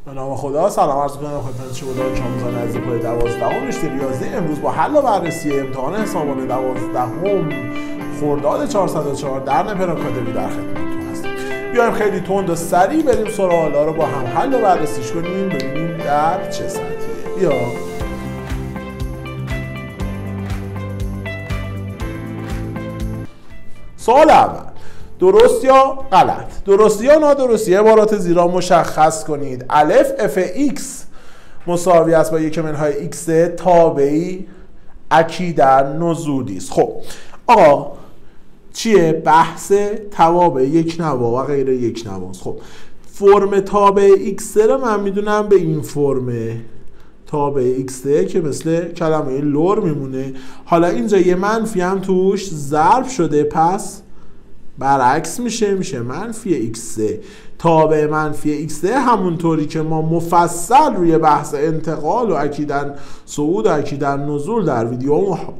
به نام خدا. سلام عرض می‌کنم خدمت شما آموزان عزیز پای 12 رشته ریاضی. امروز با حل و بررسی امتحان حسابان 12 خرداد 404 در نپر آکادمی در خدمتتون هستیم. بیایم خیلی تند و سریع بریم سوالا رو با هم حل و بررسیش کنیم، ببینیم در چه سطحیه. بیا سوال اول، درست یا غلط؟ درستی یا نادرستی عبارات زیرا مشخص کنید. الف اف ایکس مساوی است با 1 منهای ایکس تابعی اکیداً نزولی است. خب آقا چیه؟ بحث توابع یک نوا و غیر یک نواست. خب فرم تابع ایکس رو من میدونم به این فرم تابع ایکس که مثل کلمه لور میمونه. حالا اینجا یه منفی هم توش ضرب شده، پس برعکس میشه منفی ایکس. تابع منفی ایکس همونطوری که ما مفصل روی بحث انتقال و اکیداً صعود و اکیداً نزول در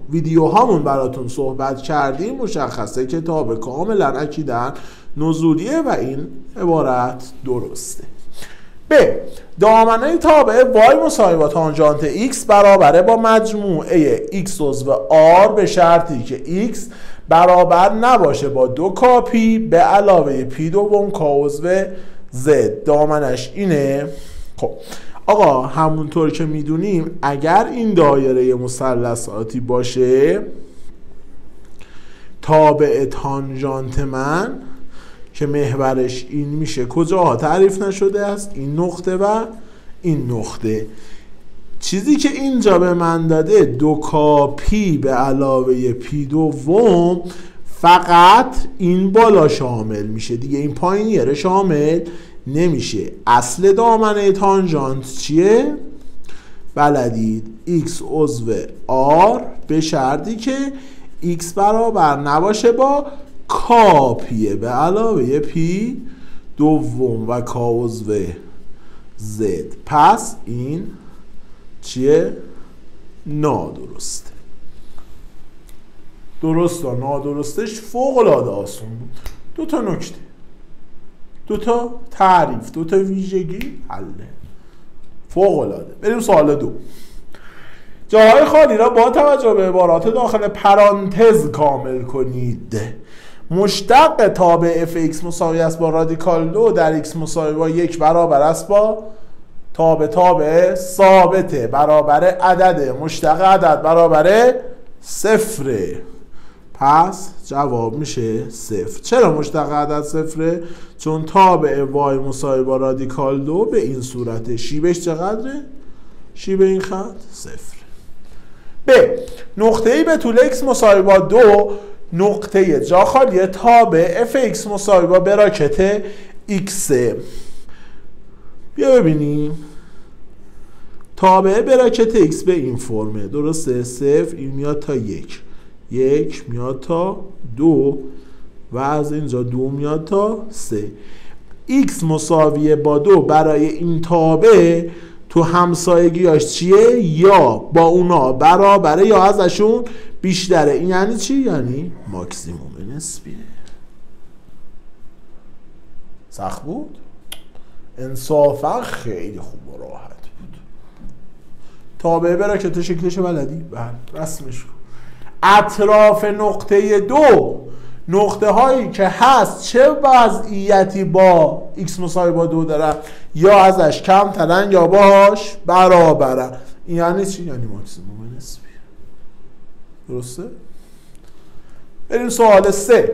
ویدیوهامون براتون صحبت کردیم، مشخصه که تابع کاملا اکیداً نزولیه و این عبارت درسته. ب. دامنه تابع y مساوی با تانژانت x برابره با مجموعه x عضو r به شرطی که x برابر نباشه با 2 کاپی به علاوه پی دوم کا عضو z. دامنش اینه. خب آقا همونطور که میدونیم اگر این دایره مثلثاتی باشه، تابع تانژانت من که محورش این میشه کجاها تعریف نشده است؟ این نقطه و این نقطه. چیزی که اینجا به من داده 2 کاپی به علاوه پی دوم فقط این بالا شامل میشه دیگه، این پایینیه شامل نمیشه. اصل دامنه تانژانت چیه؟ بلدید x عضو r به شرطی که x برابر نباشه با کاپیه به علاوه پی دوم و کا عضو z. پس این چیه؟ نادرسته. درست و نادرستش فوق العاده آسون بود. 2 تا نکته، 2 تا تعریف، 2 تا ویژگی، حله فوق العاده. بریم سوال 2. جاهای خالی را با توجه به عبارات داخل پرانتز کامل کنید. مشتق تابع fx مساوی است با رادیکال 2 در x مساوی با 1 برابر است با تابع ثابته برابر عدد مشتق عدد برابر 0. پس جواب میشه 0. چرا مشتق عدد 0؟ چون تابع y مساوی با رادیکال 2 به این صورته. شیبش چقدره؟ شیب این خط 0. ب. نقطه‌ای به طول x مساوی با 2 نقطه جا خالی تابع fx مساوی با براکت x. بیا ببینیم تابع براکت x به این فرمه، درسته؟ 0 این میاد تا 1 میاد تا 2 و از اینجا 2 میاد تا 3. x مساویه با 2 برای این تابع تو همسایگیاش چیه؟ یا با اونا برابره یا ازشون بیشتره. این یعنی چی؟ یعنی ماکسیموم نسبیه. سخت بود؟ انصافا خیلی خوب و راحت بود. تابع براکت شکلش بلدی؟ بله رسمش کن. اطراف نقطه 2 نقطه هایی که هست چه وضعیتی با x مساوی با 2 دارن؟ یا ازش کم ترن یا باهاش برابرن. این یعنی چی؟ یعنی ماکسیموم نسبی. درسته؟ بریم سوال 3.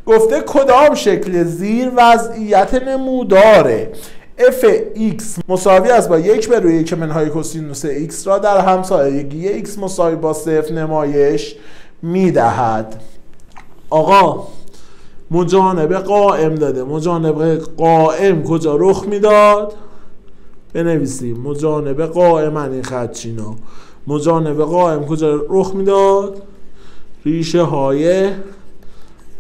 گفته کدام شکل زیر وضعیت نموداره f(x) مساوی است با 1 به روی 1 منهای کوسینوس x را در همسایگی x مساوی با 0 نمایش میدهد. آقا مجانب قائم داده. مجانب قائم کجا رخ میداد؟ بنویسیم مجانب قائم این خط چینا. مجانب قائم کجا رخ میداد؟ ریشه های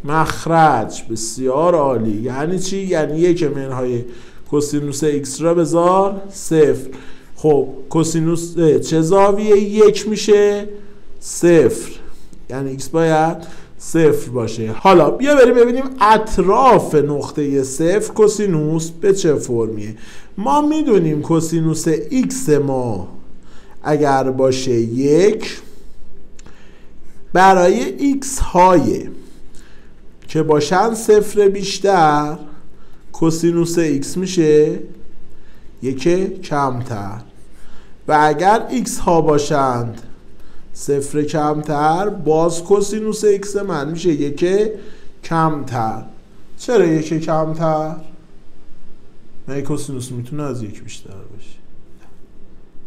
مخرج. بسیار عالی. یعنی چی؟ یعنی 1 منهای کوسینوس x را بذار 0. خب کوسینوس چه زاویه 1 میشه؟ 0. یعنی x باید صفر باشه. حالا بیا بریم ببینیم اطراف نقطه صفر کوسینوس به چه فرمیه. ما میدونیم کوسینوس ایکس ما اگر باشه 1 برای ایکس های که باشن صفر بیشتر کوسینوس ایکس میشه 1 کمتر و اگر ایکس ها باشند صفر کمتر باز کوسینوس ایکس من میشه 1 کمتر. چرا 1 کمتر؟ من کوسینوس میتونه از 1 بیشتر باشه،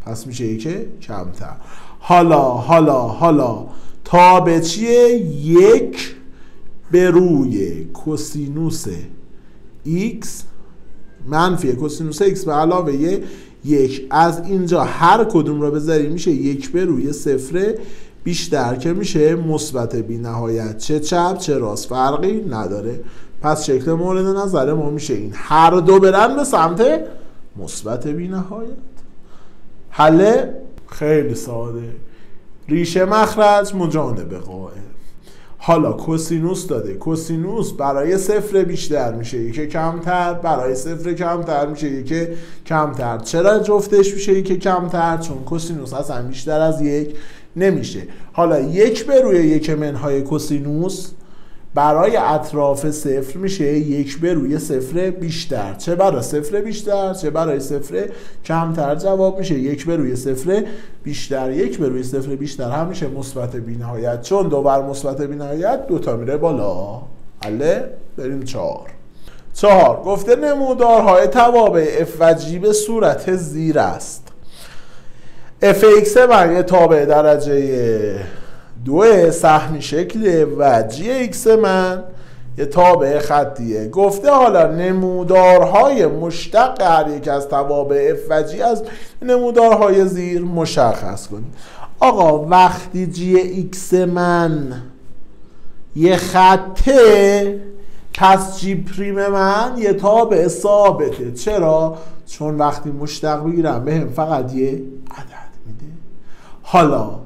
پس میشه 1 کمتر. حالا تابع چیه؟ 1 به روی کوسینوس ایکس منفی کوسینوس ایکس به علاوه 1. از اینجا هر کدوم رو بذاریم میشه 1 به روی صفر بیشتر که میشه مثبت بی نهایت. چه چپ چه راست فرقی نداره. پس شکل مورد نظر ما میشه این، هر دو برن به سمت مثبت بی نهایت. حل خیلی ساده، ریشه مخرج مجانب قائل. حالا کوسینوس داده، کوسینوس برای صفر بیشتر میشه 1 کمتر، برای صفر کمتر میشه 1 کمتر. چرا جفتش میشه 1 کمتر؟ چون کوسینوس اصلا بیشتر از 1 نمیشه. حالا 1 به روی 1 منهای کوسینوس برای اطراف صفر میشه 1 به روی صفر بیشتر. چه برای صفر بیشتر چه برای صفر کمتر؟ جواب میشه 1 به روی صفر بیشتر. 1 به روی صفر بیشتر هم میشه مثبت بی نهایت، چون 2 بر مثبت بی نهایت 2 تا میره بالا. حله بریم 4 گفته نمودارهای توابع اف و جی به صورت زیر است. اف ایکس من یه تابع درجه 2 سهمی شکله و جی ایکس من یه تابع خطیه. گفته حالا نمودارهای مشتق هر یک از توابع اف و جی از نمودارهای زیر مشخص کنید. آقا وقتی جی ایکس من یه خطه پس جی پریم من یه تابع ثابته. چرا؟ چون وقتی مشتق بگیرم بهم فقط یه عدد میده.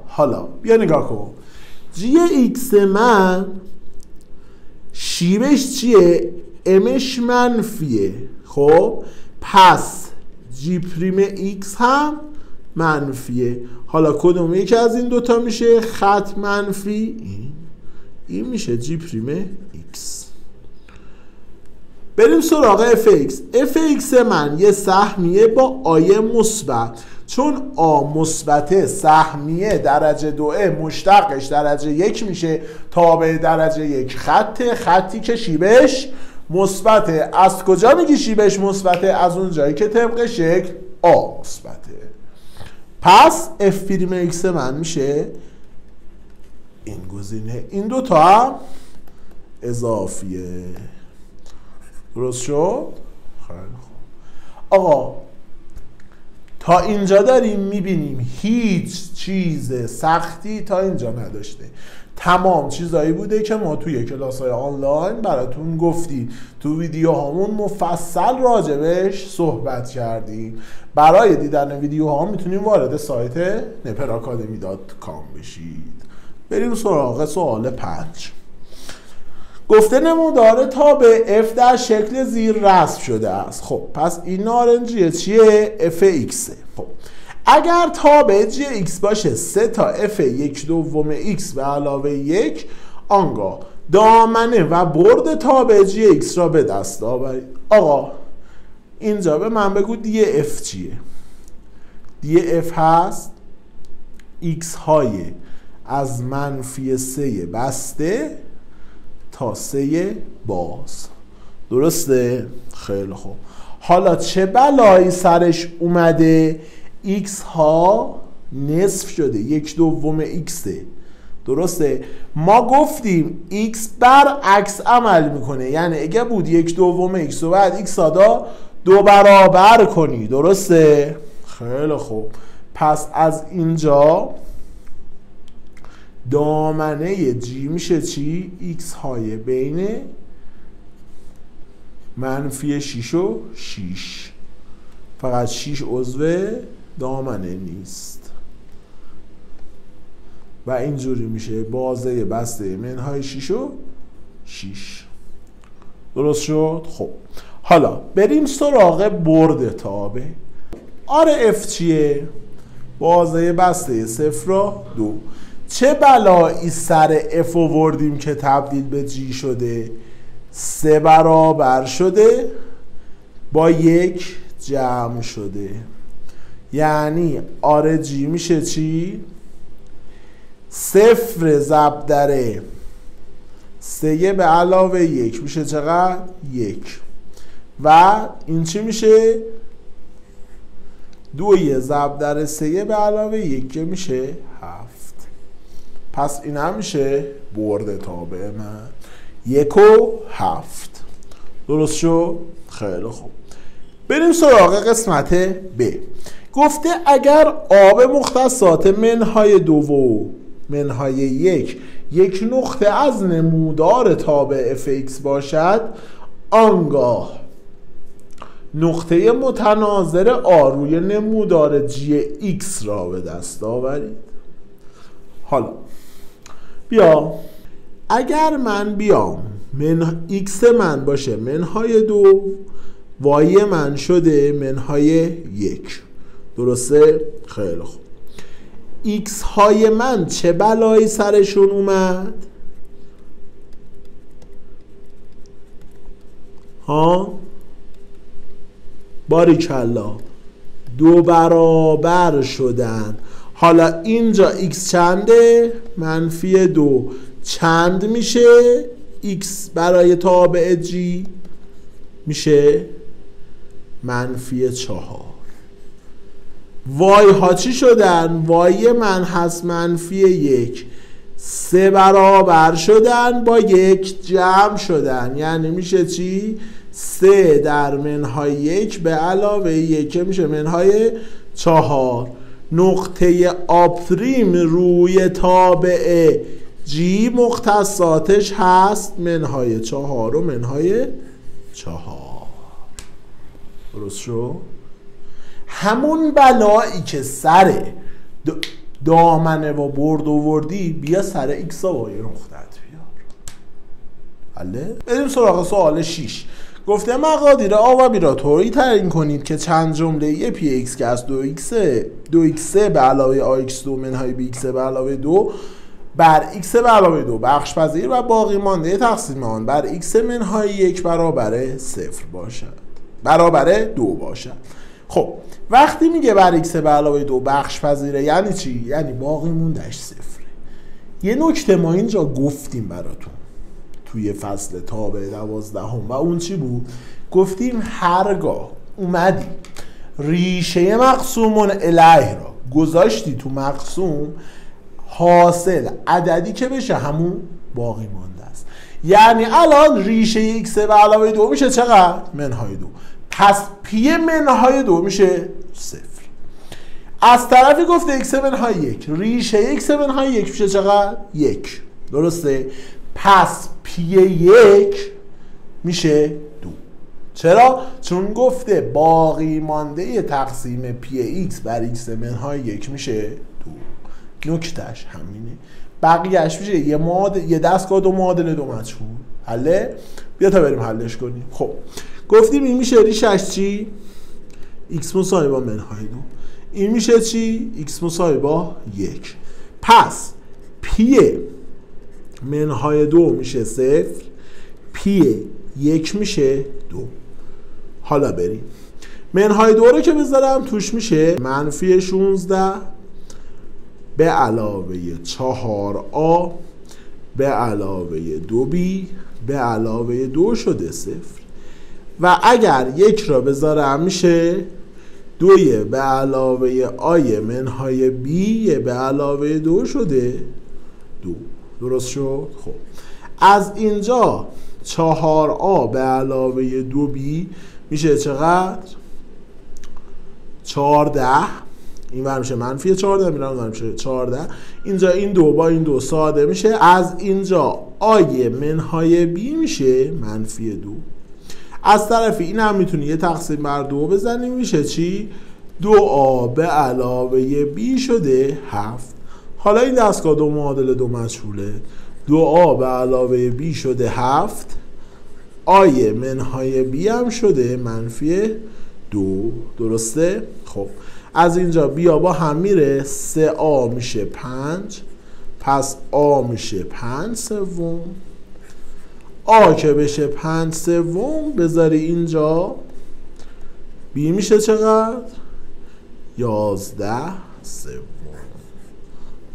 حالا بیا نگاه کن، جی ایکس من شیبش چیه؟ امش منفیه. خب پس جی پریم ایکس هم منفیه. حالا کدوم یکی از این دوتا میشه خط منفی؟ این میشه جی پریم ایکس. بریم سراغ اف ایکس. اف ایکس من یه سهمیه با آی مثبت، چون آ مثبت سهمیه درجه 2 مشتقش درجه 1 میشه تابع درجه 1 خطی که شیبش مثبته. از کجا میگی شیبش مثبته؟ از اون جایی که طبق شکل آ مثبته. پس اف پریم ایکس من میشه این گزینه. این دوتا هم اضافیه. درست شد؟ خیلی خوب. آقا تا اینجا داریم میبینیم هیچ چیز سختی تا اینجا نداشته. تمام چیزایی بوده که ما توی کلاس‌های آنلاین براتون گفتیم، تو ویدیوهامون مفصل راجبش صحبت کردیم. برای دیدن ویدیوها میتونیم وارد سایت neperacademy.com بشید. بریم سراغ سوال 5. گفته نمودار تابع f در شکل زیر رسم شده است. خب پس این نارنجیه چیه؟ f x. خب اگر تابع g x باشه 3 تا f 1/2 x به علاوه 1 آنگاه دامنه و برد تابع g x را به دست آورید. آقا اینجا به من بگو دی f چیه؟ دی f هست x های از منفی 3 بسته تا 3 باز. درسته؟ خیلی خوب. حالا چه بلایی سرش اومده؟ x ها نصف شده 1/2 x. درسته؟ ما گفتیم x برعکس عمل میکنه، یعنی اگه بود 1/2 x و بعد x ها 2 برابر کنی. درسته؟ خیلی خوب. پس از اینجا دامنه جی میشه چی؟ x های بین منفی 6 و 6. فقط 6 عضو دامنه نیست. و اینجوری میشه بازه بسته منهای 6 و 6. درست شد؟ خب حالا بریم سراغ برد تابع. RF چیه؟ بازه بسته 0 و 2. چه بلایی سر F آوردیم که تبدیل به G شده؟ 3 برابر شده با 1 جمع شده. یعنی RG میشه چی؟ 0 ضرب در 3 به علاوه 1 میشه چقدر؟ 1. و این چی میشه؟ 2 ضرب در 3 به علاوه 1 که میشه 7. پس این هم میشه برد تابع من 1 و 7. درست شد؟ خیلی خوب. بریم سراغ قسمت ب. گفته اگر آب مختصات منهای 2 و منهای 1 یک نقطه از نمودار تابع fx باشد، آنگاه نقطه متناظر آ روی نمودار gx را به دست آورید. حالا بیا اگر من بیام x من باشه منهای 2، y من شده منهای 1. درسته؟ خیلی خوب. x های من چه بلایی سرشون اومد؟ ها؟ باریکلا 2 برابر شدن. حالا اینجا x چنده؟ منفی 2 چند میشه؟ x برای تابع g میشه منفی 4. وای ها چی شدن؟ وای من هست منفی 1. 3 برابر شدن با 1 جمع شدن. یعنی میشه چی؟ 3 در منهای 1 به علاوه 1 میشه منهای 4. نقطه آپریم روی تابع g مختصاتش هست منهای 4 و منهای 4. درست شد؟ همون بلایی که سر دامنه و برد آوردی بیا سر x و y نقطه‌ت بیار. حله؟ بریم سراغ سوال 6. گفته مقادیر آ و بی را طوری تعیین کنید که چند جمله پی x که از 2x به علاوه ax2 منهای bx به علاوه 2 بر x به علاوه 2 بخش پذیر و باقی مانده تقسیم آن بر x منهای 1 برابر 0 باشد، برابر 2 باشد. خب وقتی میگه بر x به علاوه 2 بخش پذیره یعنی چی؟ یعنی باقی موندهش 0. یه نکته ما اینجا گفتیم براتون توی فصل تابع 12 و اون چی بود؟ گفتیم هرگاه اومدی ریشه مقسومون الیه را گذاشتی تو مقسوم، حاصل عددی که بشه همون باقی مانده است. یعنی الان ریشه x به علاوه 2 میشه چقدر؟ منهای 2. پس پی منهای 2 میشه 0. از طرفی گفته x منهای 1، ریشه x منهای 1 میشه چقدر؟ 1. درسته؟ پس پی 1 میشه 2. چرا؟ چون گفته باقی مانده تقسیم پی x بر x منهای 1 میشه 2. نکتهش همینه. بقیهش میشه یه دستگاه 2 معادله 2 مجهول. حله؟ بیا تا بریم حلش کنیم. خب گفتیم این میشه ریشش چی؟ x مساوی با منهای 2. این میشه چی؟ x مساوی با 1. پس پی منهای 2 میشه 0، پی 1 میشه 2. حالا بریم منهای 2 رو که بذارم توش میشه منفی 16 به علاوه 4a به علاوه 2b به علاوه 2 شده 0. و اگر 1 را بذارم میشه 2 به علاوه آی منهای b به علاوه 2 شده 2. درست شد؟ خب از اینجا 4a به علاوه 2b میشه چقدر؟ 14. این ور میشه منفی 14 میرم میشه 14. اینجا این 2 با این 2 ساده میشه. از اینجا آی منهای b میشه منفی 2. از طرفی این هم میتونی یه تقسیم بر 2 بزنیم میشه چی؟ 2a به علاوه b شده 7. حالا این دستگاه دو معادل دو مجهوله. 2a به علاوه b شده 7. آی منهای بی هم شده منفی 2. درسته؟ خب از اینجا بیا با هم میره. 3a میشه 5. پس a میشه 5 سوم. a که بشه 5 سوم بذاری اینجا b میشه چقدر؟ 11 سوم.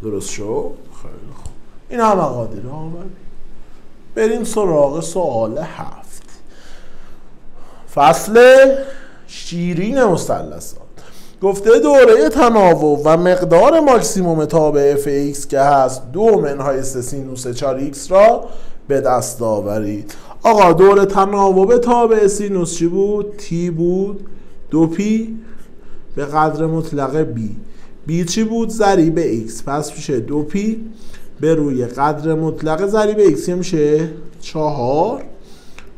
درست شد؟ خیلی خوب. این هم مقادیر ها. بریم سراغ سوال 7. فصل شیرین مثلثات. گفته دوره تناوب و مقدار ماکسیموم تابع fx که هست 2 منهای 3 سینوس 4x را به دست آورید. آقا دوره تناوب تابع سینوس چی بود؟ t بود. 2p به قدر مطلق b. b چی بود؟ ضریب x. پس میشه 2p به روی قدر مطلق ضریب x میشه 4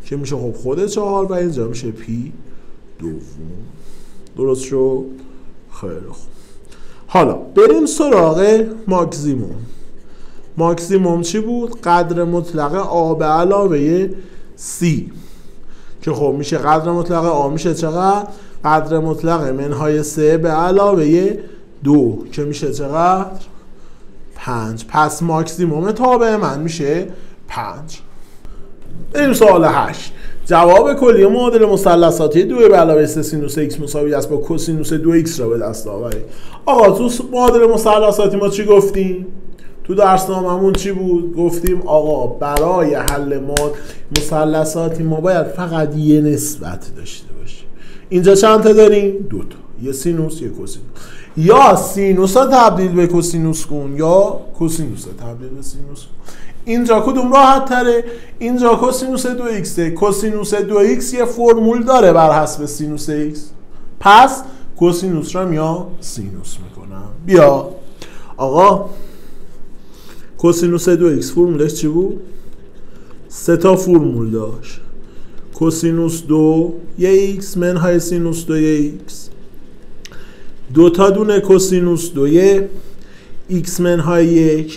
که میشه خب خود 4 و اینجا میشه p دوم. درست شد؟ خیلی خوب. حالا بریم سراغ ماکسیموم. ماکسیموم چی بود؟ قدر مطلق a به علاوه c که خب میشه قدر مطلق a میشه چقدر؟ قدر مطلق منهای 3 به علاوه 2 که میشه چقدر؟ 5. پس ماکسیموم تابع من میشه 5. بریم سوال 8. جواب کلی معادل مثلثاتی 2 به علاوه 3 سینوس x مساوی است با کوسینوس 2x را به دست آورید. آقا تو معادل مثلثاتی ما چی گفتیم؟ تو درسنامه‌مون چی بود؟ گفتیم آقا برای حل مثلثاتی ما باید فقط یه نسبت داشته باشیم. اینجا چند تا داریم؟ 2 تا. یه سینوس یه کوسینوس. یا سینوس ها تبدیل به کوسینوس کن یا کوسینوس ها تبدیل به سینوس کن. اینجا کدوم راحت تره؟ اینجا کوسینوس 2x. کوسینوس 2x یه فرمول داره بر حسب سینوس x. پس کوسینوس را میام سینوس میکنم. بیا آقا کوسینوس 2x فرمولش چی بود؟ 3 تا فرمول داشت. کوسینوس 2 یه x منهای سینوس 2x. 2 تا دونه کوسینوس 2 x منهای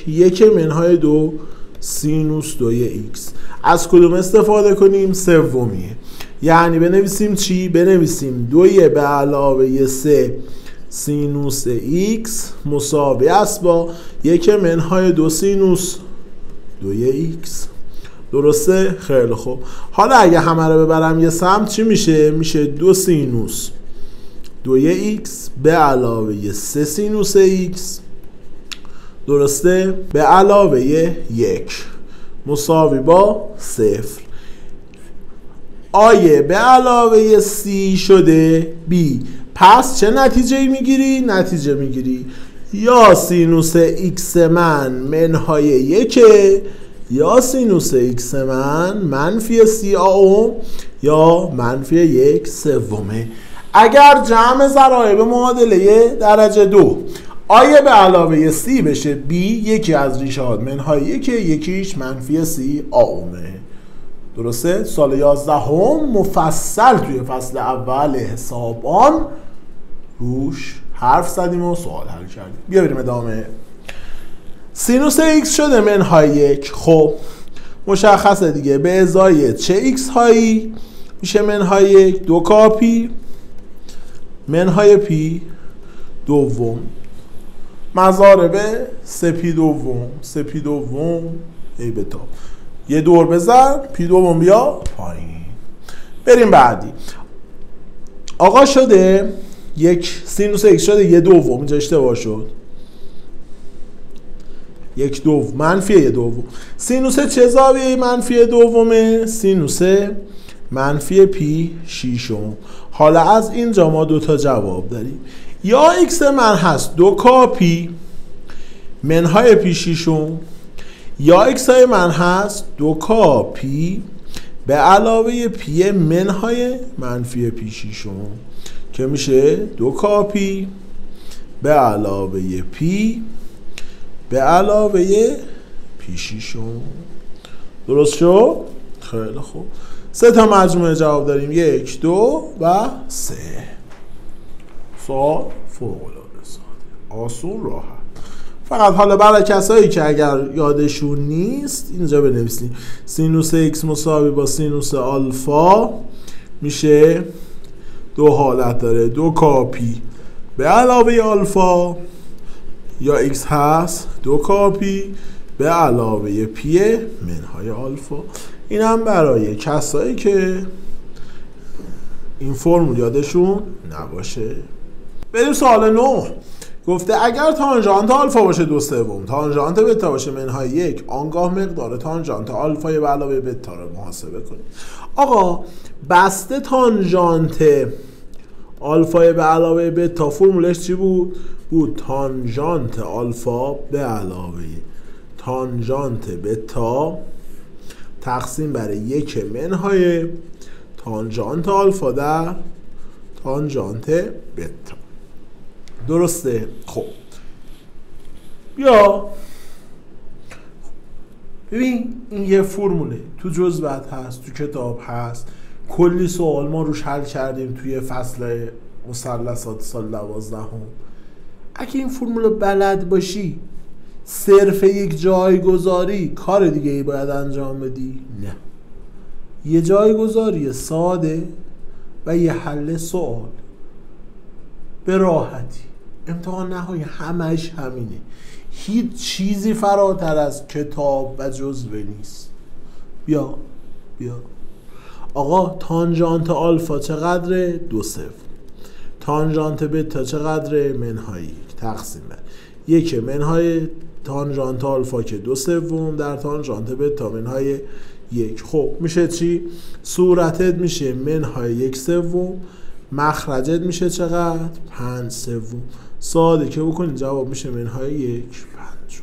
1 منهای 2 سینوس 2x. از کدوم استفاده کنیم؟ سومیه. یعنی بنویسیم چی؟ بنویسیم 2 به علاوه 3 سینوس x مساوی است با 1 منهای 2 سینوس 2x. درسته؟ خیلی خوب. حالا اگه همه رو ببرم یه سمت چی میشه؟ میشه 2 سینوس 2x به علاوه 3 سینوس x درسته؟ به علاوه 1 مساوی با 0. آیه به علاوه c شده b. پس چه نتیجه میگیری؟ نتیجه میگیری یا سینوس x من منهای 1 یا سینوس x من منفی c اوم یا منفی 1 سومه. اگر جمع ضرایب معادله درجه 2 آیه به علاوه c بشه b، یکی از ریشه ها منهای 1 یکیش منفی c اومه. درسته؟ سال 11 مفصل توی فصل اول حسابان روش حرف زدیم و سوال حل کردیم. بیا بریم ادامه. سینوس x شده منهای 1. خب مشخصه دیگه، به ازای چه x هایی میشه منهای 1 2 کاپی منهای پی دوم مضارب سپی دوم سپی دوم ای بتا یه دور بزن پی دوم بیا پایین. بریم بعدی. آقا شده یک سینوس x شده یه دوم، اینجا اشتباه شد، یک دوم منفی یه دوم. سینوس چه زاویه منفی دومه؟ سینوس منفی پی شیشم. حالا از اینجا ما دو تا جواب داریم. یا x من هست 2 کاپی منهای پی شیشم، یا x های من هست 2 کاپی به علاوه پی منهای منفی پی شیشم که میشه 2 کاپی به علاوه پی به علاوه پی شیشم. درست شد؟ خیلی خوب. 3 تا مجموعه جواب داریم، 1 2 و 3. سوال فوق العاده ساده، آسون، راحت. فقط حالا برای کسایی که اگر یادشون نیست اینجا بنویسیم سینوس x مساوی با سینوس آلفا میشه دو حالت داره، دو کاپی به علاوه آلفا یا x هست، دو کاپی به علاوه پی منهای آلفا. این هم برای کسایی که این فرمول یادشون نباشه. بریم سوال 9. گفته اگر تانژانت آلفا باشه 2/3، تانژانت بتا باشه منهای 1، آنگاه مقدار تانژانت آلفا به علاوه بتا رو محاسبه کنید. آقا بسته تانژانت آلفا به علاوه بتا فرمولش چی بود؟ بود تانژانت آلفا به علاوه تانژانت بتا تقسیم بر 1 منهای تانژانت آلفا در تانژانت بتا. درسته؟ خب بیا ببین این یه فرموله تو جزوت هست، تو کتاب هست، کلی سوال ما روش حل کردیم توی فصل مثلثات سال 12. اگه این فرمول بلد باشی صرف یک جایگذاری کار دیگه ای باید انجام بدی؟ نه، یه جایگذاری ساده و یه حل سوال به راحتی. امتحان نهایی همش همینه، هیچ چیزی فراتر از کتاب و جزوه نیست. بیا آقا تانژانت آلفا چقدره؟ 2/3. تانژانت بتا چقدره؟ منهای 1 تقسیم بر 1 منهای تانژانت آلفا که 2/3 در تانژانت بتا منهای 1. خب میشه چی؟ صورتت میشه منهای 1/3، مخرجت میشه چقدر؟ 5/3. ساده که بکنید جواب میشه منهای 1/5.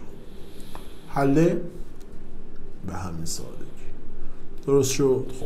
حله به همین سادگی. درست شد؟ خب